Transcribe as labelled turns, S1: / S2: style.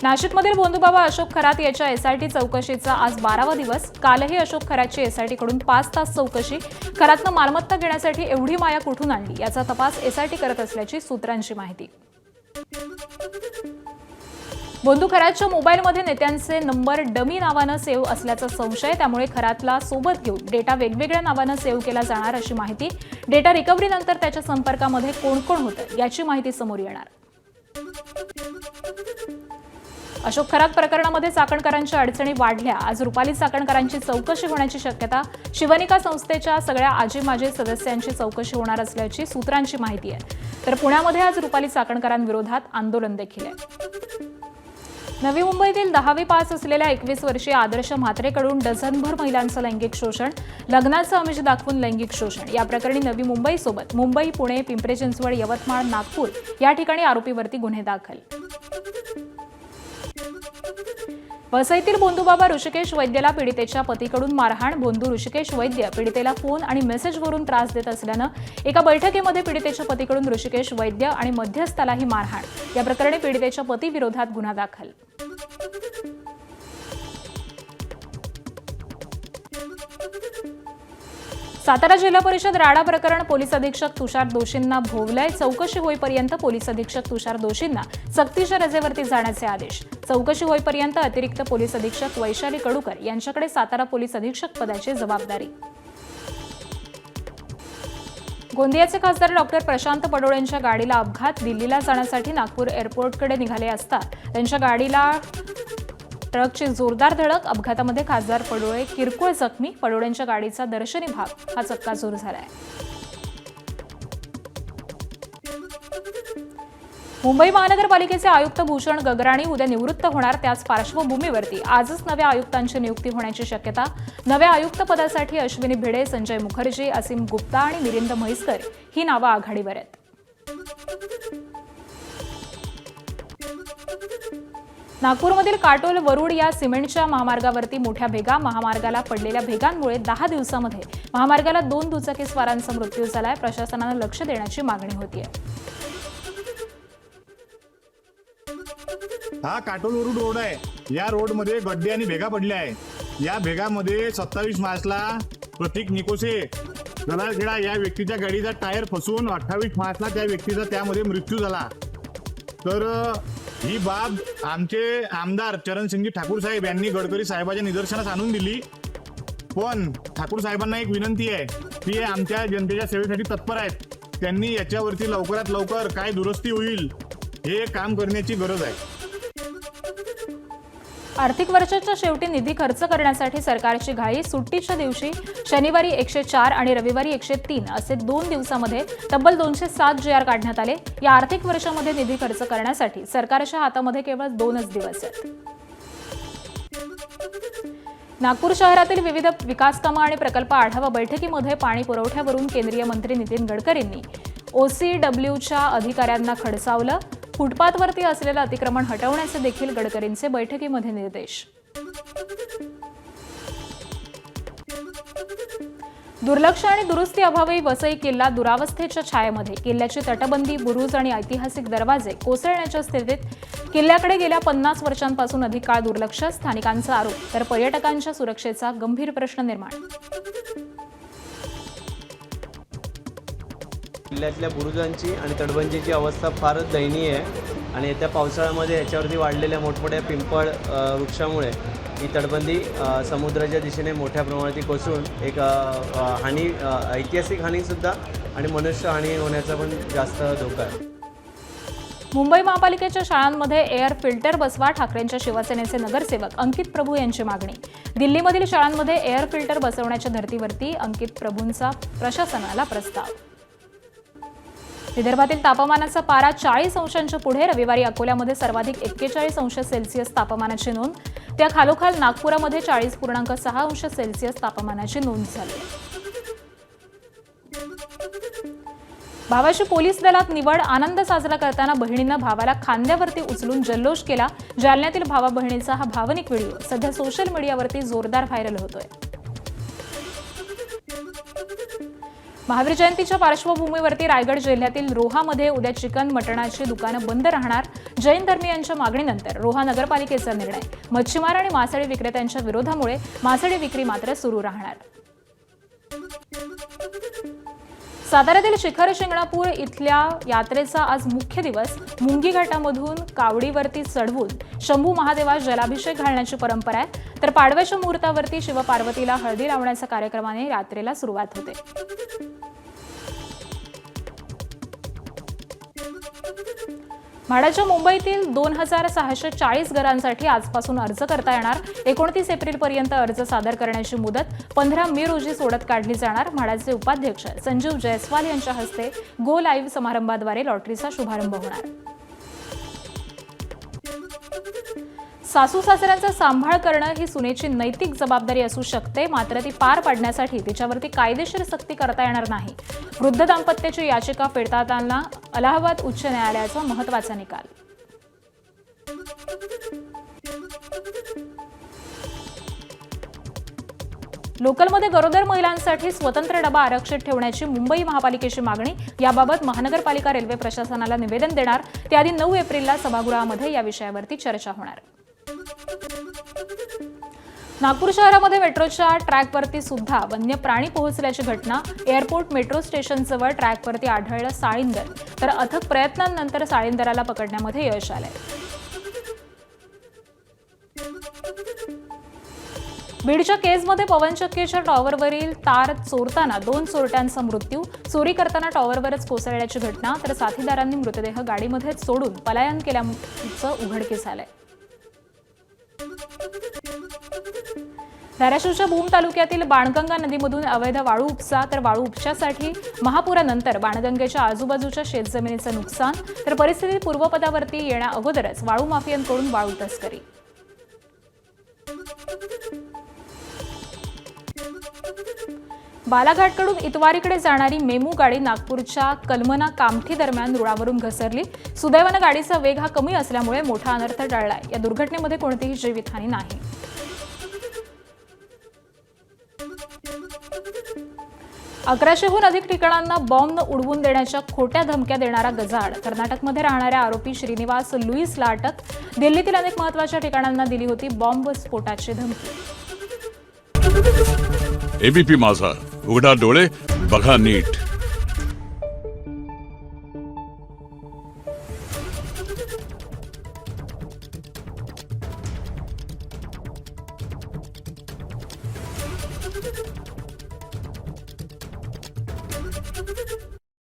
S1: नाशिकमधील भोंदूबाबा अशोक खरात याच्या एसआयटी चौकशीचा आज 12वा दिवस। कालही अशोक खरातची एसआयटीकडून 5 तास चौकशी। खरातनं मालमत्ता घेण्यासाठी एवढी माया कुठून आणली याचा तपास एसआयटी करत असल्याची सूत्रांची माहिती। भोंदू खरातच्या मोबाईलमध्ये नेत्यांचे नंबर डमी नावानं सेव्ह असल्याचा संशय, त्यामुळे खरातला सोबत घेऊन डेटा वेगवेगळ्या नावानं सेव्ह केला जाणार अशी माहिती। डेटा रिकव्हरीनंतर त्याच्या संपर्कामध्ये कोण कोण होतं याची माहिती समोर येणार। अशोक खरात प्रकरणामध्ये चाकणकरांच्या अडचणी वाढल्या। आज रुपाली चाकणकरांची चौकशी होण्याची शक्यता। शिवनिका संस्थेच्या सगळ्या आजी माजी सदस्यांची चौकशी होणार असल्याची सूत्रांची माहिती आहे। तर पुण्यामध्ये आज रुपाली चाकणकरांविरोधात आंदोलन देखील आहे। नवी मुंबईतील 10वी पास असलेल्या 21 वर्षीय आदर्श म्हात्रेकडून डझनभर महिलांचं लैंगिक शोषण, लग्नाचं आमिष दाखवून लैंगिक शोषण या प्रकरणी नवी मुंबईसोबत मुंबई, पुणे, पिंपरी चिंचवड, यवतमाळ, नागपूर या ठिकाणी आरोपीवरती गुन्हे दाखल। वसईतील भोंदूबाबा ऋषिकेश वैद्यला पीडितेच्या पतीकडून मारहाण। भोंदू ऋषिकेश वैद्य पीडितेला फोन आणि मेसेजवरून त्रास देत असल्यानं एका बैठकीमध्ये पीडितेच्या पतीकडून ऋषिकेश वैद्य आणि मध्यस्थालाही मारहाण। या प्रकरणी पीडितेच्या पतीविरोधात गुन्हा दाखल। सातारा जिल्हा परिषद राडा प्रकरण पोलीस अधीक्षक तुषार दोशींना भोवलंय। चौकशी होईपर्यंत पोलीस अधीक्षक तुषार दोशींना सक्तीच्या रजेवरती जाण्याचे आदेश। चौकशी होईपर्यंत अतिरिक्त पोलीस अधीक्षक वैशाली कडूकर यांच्याकडे सातारा पोलीस अधीक्षक पदाची जबाबदारी। गोंदियाचे खासदार डॉक्टर प्रशांत पडोळेंच्या गाडीला अपघात। दिल्लीला जाण्यासाठी नागपूर एअरपोर्टकडे निघाले असता त्यांच्या गाडीला ट्रकची जोरदार धडक। अपघातामध्ये खासदार पडोळे किरकोळ जखमी। पडोळेंच्या गाडीचा दर्शनी भाग हा चक्काचूर झालाय। मुंबई महानगरपालिकेचे आयुक्त भूषण गगराणी उद्या निवृत्त होणार। त्याच पार्श्वभूमीवरती आजच नव्या आयुक्तांची नियुक्ती होण्याची शक्यता। नव्या आयुक्त पदासाठी अश्विनी भिडे, संजय मुखर्जी, असीम गुप्ता आणि मिलिंद म्हैसकर ही नावं आघाडीवर आहेत। नागपूरमधील काटोल वरुड या सिमेंटच्या महामार्गावरती मोठ्या भेगा। महामार्गाला पडलेल्या भेगांमुळे 10 दिवसांमध्ये महामार्गाला 2 दुचाकी स्वारांचा मृत्यू झालाय। प्रशासनानं लक्ष देण्याची मागणी होतीये।
S2: हा काटोल वरुड रोड आहे। या रोडमध्ये गड्डे आणि भेगा पडल्या आहे। या भेगामध्ये 27 मार्चला प्रतीक निकोसे गलाळखेडा या व्यक्तीच्या गाडीचा टायर फसून 28 मार्चला त्या व्यक्तीचा त्यामध्ये मृत्यू झाला। तर ही बाब आमचे आमदार चरणसिंगजी ठाकूर साहेब यांनी गडकरी साहेबांच्या निदर्शनास आणून दिली। पण ठाकूर साहेबांना एक विनंती आहे, ती आमच्या जनतेच्या सेवेसाठी तत्पर आहेत। त्यांनी याच्यावरती लवकरात लवकर काय दुरुस्ती होईल हे काम करण्याची गरज आहे।
S1: आर्थिक वर्षाच्या शेवटी निधी खर्च करण्यासाठी सरकारची घाई। सुट्टीच्या दिवशी शनिवारी 104 आणि रविवारी 103 असे 2 दिवसामध्ये तब्बल 207 GR काढण्यात आले। या आर्थिक वर्षामध्ये निधी खर्च करण्यासाठी सरकारच्या हातामध्ये केवळ 2च दिवस आहेत। नागपूर शहरातील विविध विकास कामं आणि प्रकल्प आढावा बैठकीमध्ये पाणी पुरवठ्यावरून केंद्रीय मंत्री नितीन गडकरींनी OCWच्या अधिकाऱ्यांना खडसावलं। फुटपाथवरती असलेलं अतिक्रमण हटवण्याचे देखील गडकरींचे बैठकीमध्ये निर्देश। दुर्लक्ष आणि दुरुस्ती अभावी वसई किल्ला दुरावस्थेच्या छायेमध्ये। किल्ल्याची तटबंदी, बुरुज आणि ऐतिहासिक दरवाजे कोसळण्याच्या स्थितीत। किल्ल्याकडे गेल्या 50 वर्षांपासून अधिक काळ दुर्लक्ष। स्थानिकांचा आरोप तर पर्यटकांच्या सुरक्षेचा गंभीर प्रश्न निर्माण।
S3: किल्ल्यातल्या बुरुजांची आणि तटबंदीची अवस्था फारच दयनीय आहे आणि येत्या पावसाळ्यामध्ये याच्यावरती वाढलेल्या मोठमोठ्या पिंपळ वृक्षामुळे ही तटबंदी समुद्राच्या दिशेने मोठ्या प्रमाणात कोसळून एक हानी, ऐतिहासिक हानीसुद्धा आणि मनुष्य हानी होण्याचा पण जास्त धोका आहे।
S1: मुंबई महापालिकेच्या शाळांमध्ये एअर फिल्टर बसवा। ठाकरेंच्या शिवसेनेचे नगरसेवक अंकित प्रभू यांची मागणी। दिल्लीमधील शाळांमध्ये एअर फिल्टर बसवण्याच्या धर्तीवरती अंकित प्रभूंचा प्रशासनाला प्रस्ताव। विदर्भातील तापमानाचा पारा 40 अंशांच्या पुढे। रविवारी अकोल्यामध्ये सर्वाधिक 41 अंश सेल्सिअस तापमानाची नोंद। त्या खालोखाल नागपुरामध्ये 40.6 अंश सेल्सिअस तापमानाची नोंद झाली। भावाची पोलीस दलात निवड। आनंद साजरा करताना बहिणीनं भावाला खांद्यावरती उचलून जल्लोष केला। जालन्यातील भावा बहिणीचा हा भावनिक व्हिडिओ सध्या सोशल मीडियावरती जोरदार व्हायरल होतोय। महावीर जयंतीच्या पार्श्वभूमीवरती रायगड जिल्ह्यातील रोहामध्ये उद्या चिकन मटणाची दुकानं बंद राहणार. जैन धर्मीयांच्या मागणीनंतर रोहा नगरपालिकेचा निर्णय. मच्छीमार आणि मासळी विक्रेत्यांच्या विरोधामुळे मासळी विक्री मात्र सुरू राहणार. साताऱ्यातील शिखर शिंगणापूर इथल्या यात्रेचा आज मुख्य दिवस. मुंगी घाटामधून कावडीवरती चढवून शंभू महादेवास जलाभिषेक घालण्याची परंपरा आहे. तर पाडव्याच्या मुहूर्तावरती शिवपार्वतीला हळदी लावण्याच्या कार्यक्रमाने यात्रेला सुरुवात होते. म्हाडाच्या मुंबईतील 2640 घरांसाठी आजपासून अर्ज करता येणार. 29 एप्रिलपर्यंत अर्ज सादर करण्याची मुदत 15 मे रोजी सोडत काढली जाणार. म्हाडाचे उपाध्यक्ष संजीव जयस्वाल यांच्या हस्ते गो लाईव्ह समारंभाद्वारे लॉटरीचा शुभारंभ होणार. सासू सासऱ्यांचा सांभाळ करणं ही सुनेची नैतिक जबाबदारी असू शकते, मात्र ती पार पाडण्यासाठी तिच्यावरती कायदेशीर सक्ती करता येणार नाही. वृद्ध दाम्पत्याची याचिका फेटाळताना अलाहाबाद उच्च न्यायालयाचा महत्त्वाचा निकाल. लोकलमध्ये गरोदर महिलांसाठी स्वतंत्र डबा आरक्षित ठेवण्याची मुंबई महापालिकेची मागणी. याबाबत महानगरपालिका रेल्वे प्रशासनाला निवेदन देणार. त्याआधी 9 एप्रिलला सभागृहामध्ये या विषयावरती चर्चा होणार. नागपूर शहरामध्ये मेट्रोच्या ट्रॅकवरती सुद्धा वन्य प्राणी पोहोचल्याची घटना. एअरपोर्ट मेट्रो स्टेशनजवळ ट्रॅकवरती आढळलं साळींदर. तर अथक प्रयत्नांनंतर साळींदराला पकडण्यामध्ये यश आलंय. बीडच्या केजमध्ये पवनचक्कीच्या टॉवरवरील तार चोरताना 2 चोरट्यांचा मृत्यू. चोरी करताना टॉवरवरच कोसळल्याची घटना. तर साथीदारांनी मृतदेह गाडीमध्येच सोडून पलायन केल्याचं उघडकीस आलंय. धाराशिवच्या भूम तालुक्यातील बाणगंगा नदीमधून अवैध वाळू उपसा. तर वाळू उपशासाठी महापुरानंतर बाणगंगेच्या आजूबाजूच्या शेतजमिनीचं नुकसान. तर परिस्थिती पूर्वपदावरती येण्या अगोदरच वाळू माफियांकडून वाळू तस्करी. बालाघाटकडून इतवारीकडे जाणारी मेमू गाडी नागपूरच्या कलमना कामठी दरम्यान रुळावरून घसरली. सुदैवानं गाडीचा वेग हा कमी असल्यामुळे मोठा अनर्थ टळलाय. या दुर्घटनेमध्ये कोणतीही जीवितहानी नाही. अकराशेहून अधिक ठिकाणांना बॉम्ब उडवून देण्याच्या खोट्या धमक्या देणारा गजाआड. कर्नाटकमध्ये राहणाऱ्या आरोपी श्रीनिवास लुईसला अटक. दिल्लीतील अनेक महत्त्वाच्या ठिकाणांना दिली होती बॉम्ब स्फोटाची धमकी.
S4: एबीपी माझा, उघडा डोळे बघा नीट.